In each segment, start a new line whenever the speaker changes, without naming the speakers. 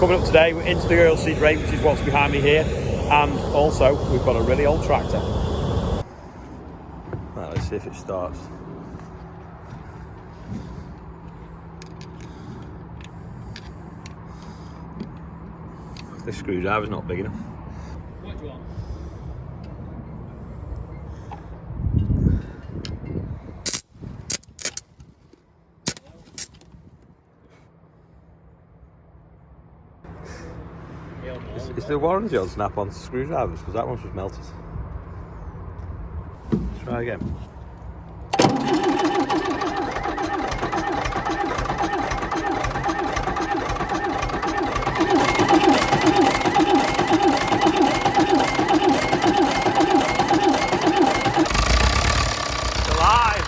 coming up today, we're into the oilseed rate, which is what's behind me here, and also we've got a really old tractor. Right, let's see if it starts. This screwdriver's not big enough.
What do you want?
Is the warranty on snap-on screwdrivers? Because that one's just melted. Try again. It's alive!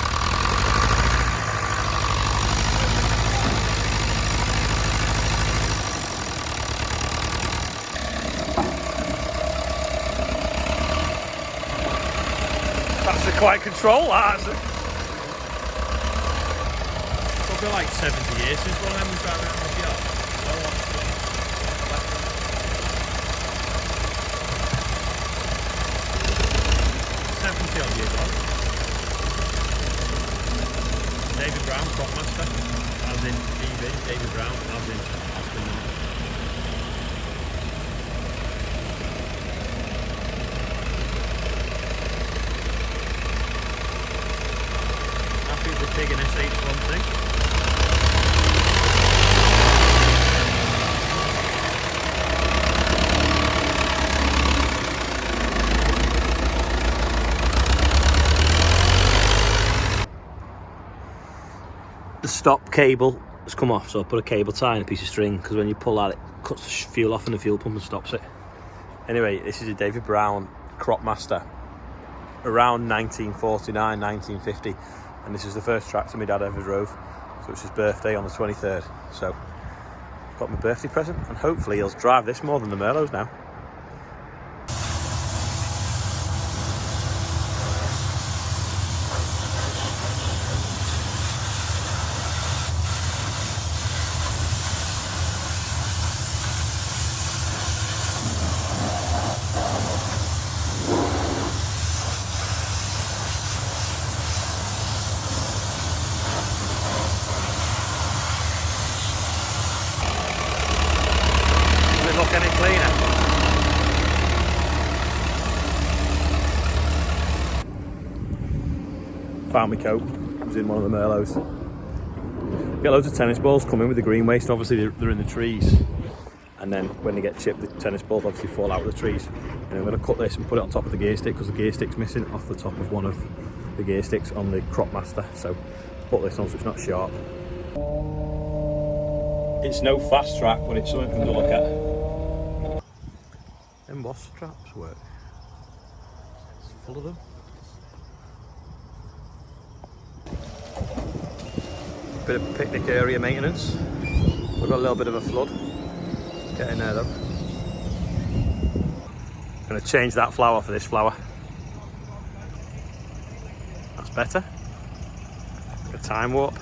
That's a quiet control, that is.
Probably like 70 years since one of them was driving around the yard. So long. 70 odd years old. David Brown, Cropmaster, as in DB, David Brown, as in Aston Martin. Happy with the pig and SH1
The stop cable has come off, so I put a cable tie in a piece of string, because when you pull that, it cuts the fuel off in the fuel pump and stops it. Anyway, this is a David Brown Cropmaster, around 1949, 1950, and this is the first tractor my dad ever drove. So it's his birthday on the 23rd. So I've got my birthday present, and hopefully he'll drive this more than the Merlots now. Look any cleaner. Found my coat. It was in one of the Merlots. Get loads of tennis balls come in with the green waste. Obviously they're in the trees, and then when they get chipped, the tennis balls obviously fall out of the trees. And I'm going to cut this and put it on top of the gear stick, because the gear stick's missing off the top of one of the gear sticks on the Cropmaster. So put this on so it's not sharp. It's no fast track, but it's something to look at. Emboss straps work. It's full of them. Bit of picnic area maintenance. We've got a little bit of a flood. Get in there though. Going to change that flower for this flower. That's better. A time warp.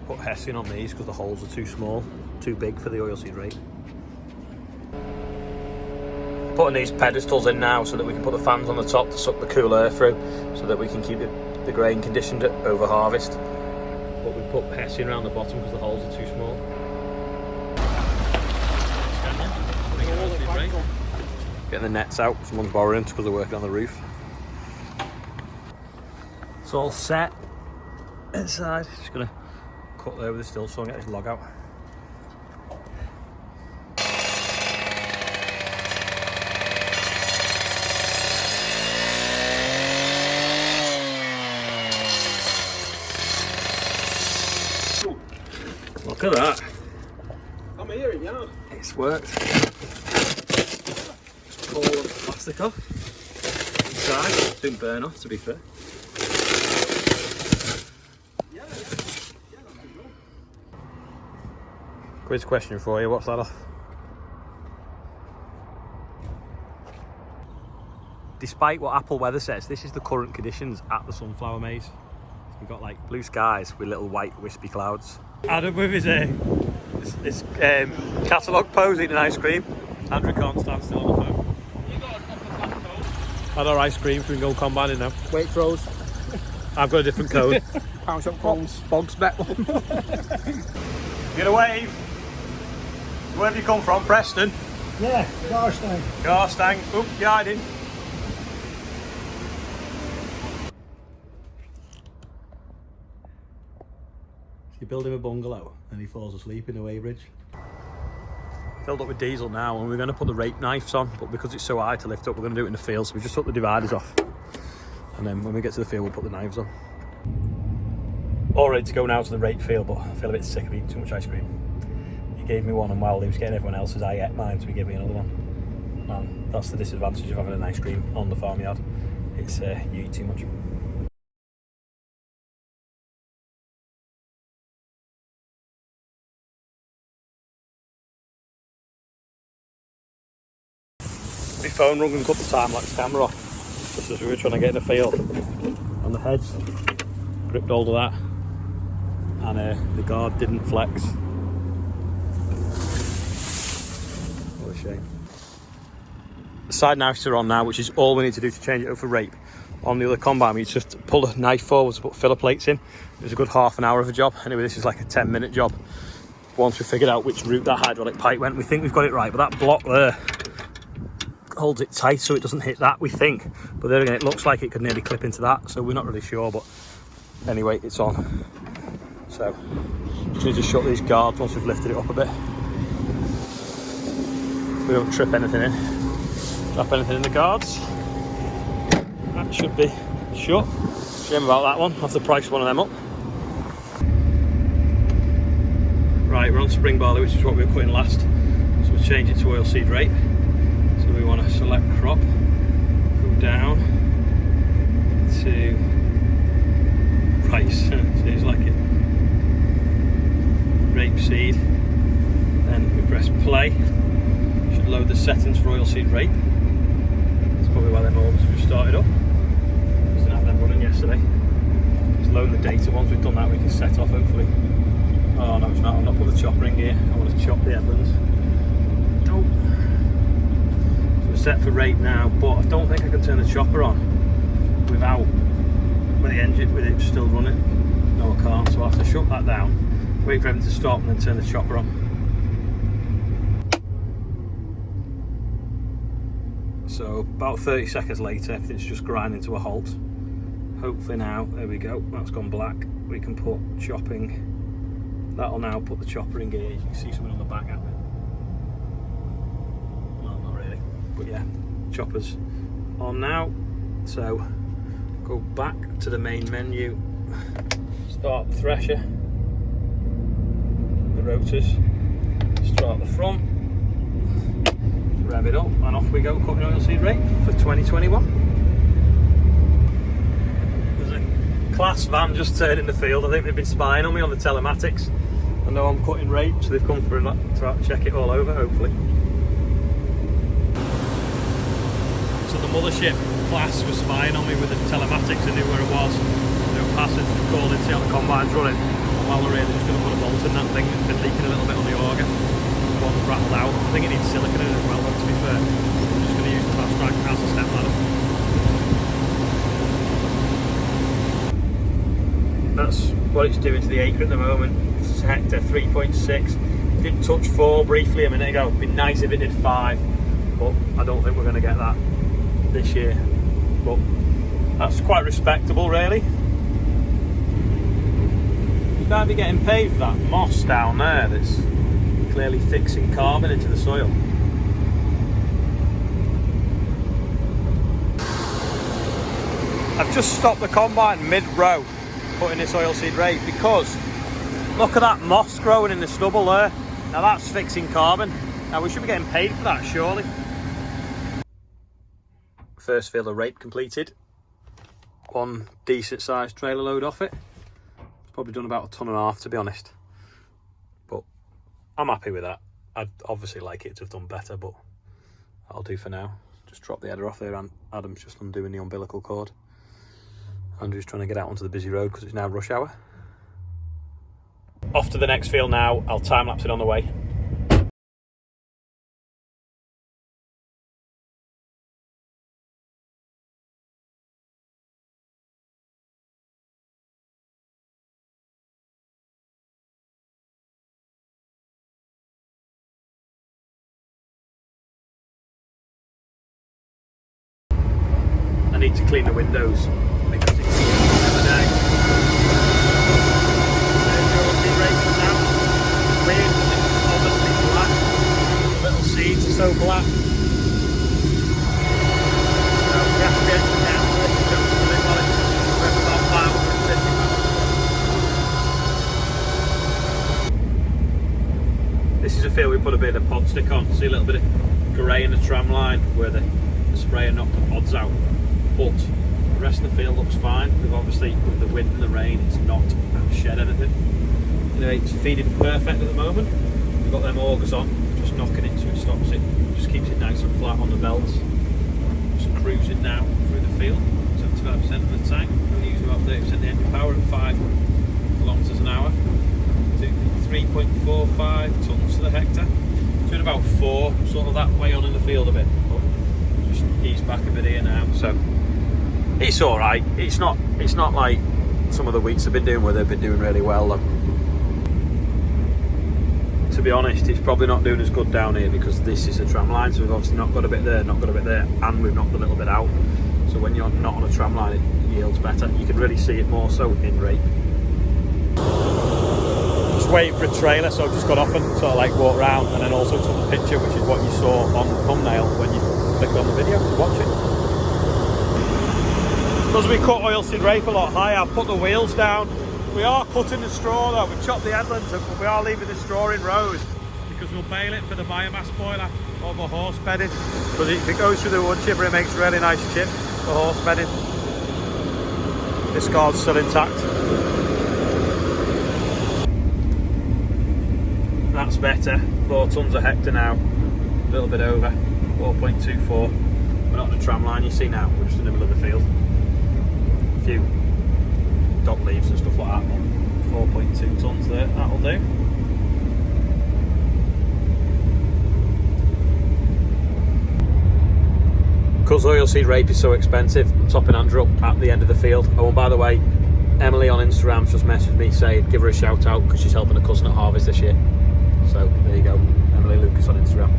Put Hessian on these because the holes are too small, too big for the oilseed rate. Putting these pedestals in now so that we can put the fans on the top to suck the cool air through, so that we can keep the grain conditioned over harvest. But we put Hessian around the bottom because the holes are too small. Getting the nets out, someone's borrowing because they're working on the roof. It's all set inside. Just gonna cut there with the still saw and get this log out. Look at that.
I'm hearing you.
It's worked. Pull the plastic off. Inside. Didn't burn off, to be fair. Quiz question for you. What's that off? Despite what Apple weather says, this is the current conditions at the sunflower maze. So we've got like blue skies with little white wispy clouds. Adam with his It's catalogue pose eating ice cream. Andrew can't stand still on the phone. Had our ice cream, so we can go combining now.
Waitrose.
I've got a different code.
Pound shop cones. Bogs bet one.
Get a wave. Where have you come from, Preston?
Yeah, Garstang.
Garstang. Oop, you're hiding. You build him a bungalow and he falls asleep in the weighbridge. Filled up with diesel now, and we're going to put the rape knives on, but because it's so high to lift up, we're going to do it in the field, so we just took the dividers off, and then when we get to the field we'll put the knives on. All ready to go now to the rape field, but I feel a bit sick of eating too much ice cream. He gave me one, and while he was getting everyone else's, I ate mine, so he gave me another one. And that's the disadvantage of having an ice cream on the farmyard. It's you eat too much. My phone rung and cut the time-lapse camera off just as we were trying to get in the field, and the heads gripped hold of that, and the guard didn't flex. What a shame. The side knives are on now, which is all we need to do to change it over for rape. On the other combine, we just pull the knife forward to put filler plates in. It was a good half an hour of a job. Anyway, this is like a 10-minute job. Once we figured out which route that hydraulic pipe went, we think we've got it right, but that block there holds it tight so it doesn't hit that, we think. But there again, it looks like it could nearly clip into that, so we're not really sure, but anyway, it's on. So just need to shut these guards once we've lifted it up a bit. We don't trip anything in, drop anything in the guards. That should be shut. Shame about that one, I'll have to price one of them up. Right, we're on spring barley, which is what we were putting last, so we'll change it to oilseed rape. So we want to select crop, go down to price, seems like it, rapeseed, then we press play, should load the settings for oilseed rape. That's probably why them orders we've started up, just didn't have them running yesterday. Just load the data. Once we've done that we can set off hopefully. Oh no, it's not, I've not put the chopper in gear, I want to chop the headlands. Nope. Set for rape now, but I don't think I can turn the chopper on without with the engine with it still running. No, I can't, so I have to shut that down, wait for everything to stop, and then turn the chopper on. So about 30 seconds later, everything's just grinding to a halt. Hopefully now, there we go, that's gone black. We can put chopping. That'll now put the chopper in gear. You can see something on the back at me. But yeah, chopper's on now, so go back to the main menu, start the thresher, the rotors, start the front, rev it up, and off we go cutting oilseed rape for 2021. There's a class van just turned in the field. I think they've been spying on me on the telematics. I know I'm cutting rape, so they've come for to check it all over, hopefully. So the mothership class was spying on me with the telematics and knew where it was. They were passing, called in to see how the combine's running. And while we're here, they're just going to put a bolt in that thing. It's been leaking a little bit on the auger. One's rattled out. I think it needs silicone in it as well, though, to be fair. I'm just going to use the fast track as a step ladder. That's what it's doing to the acre at the moment. It's hectare 3.6. Did touch 4 briefly a minute ago. It'd be nice if it did 5, but I don't think we're going to get that this year, but that's quite respectable really. You can't be getting paid for that moss down there that's clearly fixing carbon into the soil. I've just stopped the combine mid-row putting this oilseed rape because look at that moss growing in the stubble there. Now that's fixing carbon. Now we should be getting paid for that surely. First field of rape completed. One decent sized trailer load off it. It's probably done about 1.5 tons to be honest. But I'm happy with that. I'd obviously like it to have done better, but that'll do for now. Just drop the header off there and Adam's just undoing the umbilical cord. Andrew's trying to get out onto the busy road because it's now rush hour. off to the next field now. I'll time lapse it on the way. I need to clean the windows because it's another day. There's your lucky races now. Weird, it's obviously black. The little seeds are so black. So we have to get down to this just a bit while it's about 550 miles. This is a field we put a bit of pod stick on. See a little bit of grey in the tram line where the sprayer knocked the pods out. But the rest of the field looks fine. We've obviously, with the wind and the rain, it's not shed anything. Anyway, it's feeding perfect at the moment. We've got them augers on, just knocking it so it stops it, just keeps it nice and flat on the belts. Just cruising now through the field, 75% of the tank. We're using about 30% of the engine power at 5 kilometres an hour. To 3.45 tonnes to the hectare. Doing about 4, sort of that way on in the field a bit. But just ease back a bit here now. So it's all right. It's not like some of the weeks I've been doing where they've been doing really well though. To be honest, it's probably not doing as good down here because this is a tram line, so we've obviously not got a bit there, not got a bit there, and we've knocked a little bit out. So when you're not on a tram line, it yields better. You can really see it more so in rape. Just waiting for a trailer, so I've just got off and sort of like walked around and then also took a picture, which is what you saw on the thumbnail when you clicked on the video to watch it. Because we cut oilseed rape a lot higher, I've put the wheels down. We are cutting the straw though, we've chopped the headlands, but we are leaving the straw in rows because we'll bale it for the biomass boiler or for horse bedding. Because if it goes through the wood chipper, it makes really nice chip for horse bedding. This card's still intact. That's better, 4 tonnes a hectare now, a little bit over, 4.24. We're not on the tram line, you see now, we're just in the middle of the field. A few dock leaves and stuff like that, 4.2 tonnes there, that'll do. Because oilseed rape is so expensive, I'm topping Andrew up at the end of the field. Oh, and by the way, Emily on Instagram's just messaged me saying give her a shout out because she's helping a cousin at harvest this year. So there you go, Emily Lucas on Instagram.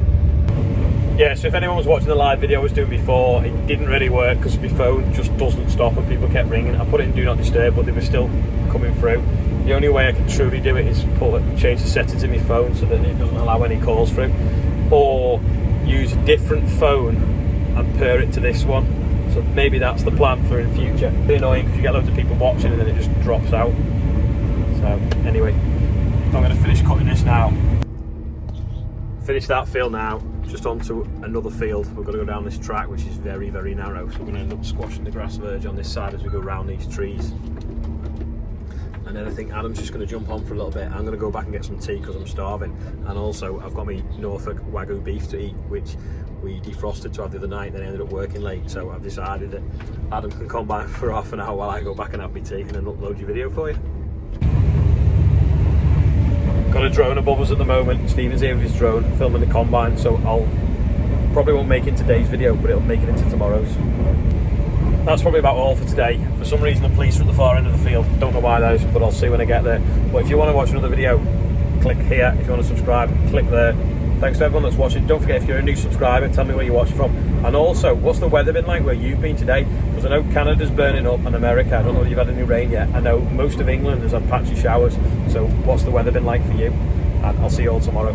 Yeah, so if anyone was watching the live video I was doing before, it didn't really work because my phone just doesn't stop and people kept ringing. I put it in do not disturb, but they were still coming through. The only way I can truly do it is change the settings in my phone so that it doesn't allow any calls through, or use a different phone and pair it to this one. So maybe that's the plan for in future. It's a bit annoying because you get loads of people watching and then it just drops out. So anyway, I'm going to finish cutting this now. Finish that field now, just onto another field. We're going to go down this track which is very, very narrow, so we're going to end up squashing the grass verge on this side as we go around these trees. And then I think Adam's just going to jump on for a little bit. I'm going to go back and get some tea because I'm starving, and also I've got my Norfolk Wagyu beef to eat, which we defrosted to have the other night, then ended up working late, so I've decided that Adam can come by for half an hour while I go back and have my tea and then upload your video for you. Got a drone above us at the moment. Stephen's here with his drone filming the combine, so I'll probably won't make it in today's video, but it'll make it into tomorrow's. That's probably about all for today. For some reason the police are at the far end of the field, don't know why that is, but I'll see when I get there. But if you want to watch another video, click here. If you want to subscribe, click there. Thanks to everyone that's watching. Don't forget, if you're a new subscriber, tell me where you're watching from, and also what's the weather been like where you've been today, because I know Canada's burning up and America, I don't know if you've had any rain yet. I know most of England has had patchy showers, so what's the weather been like for you? And I'll see you all tomorrow.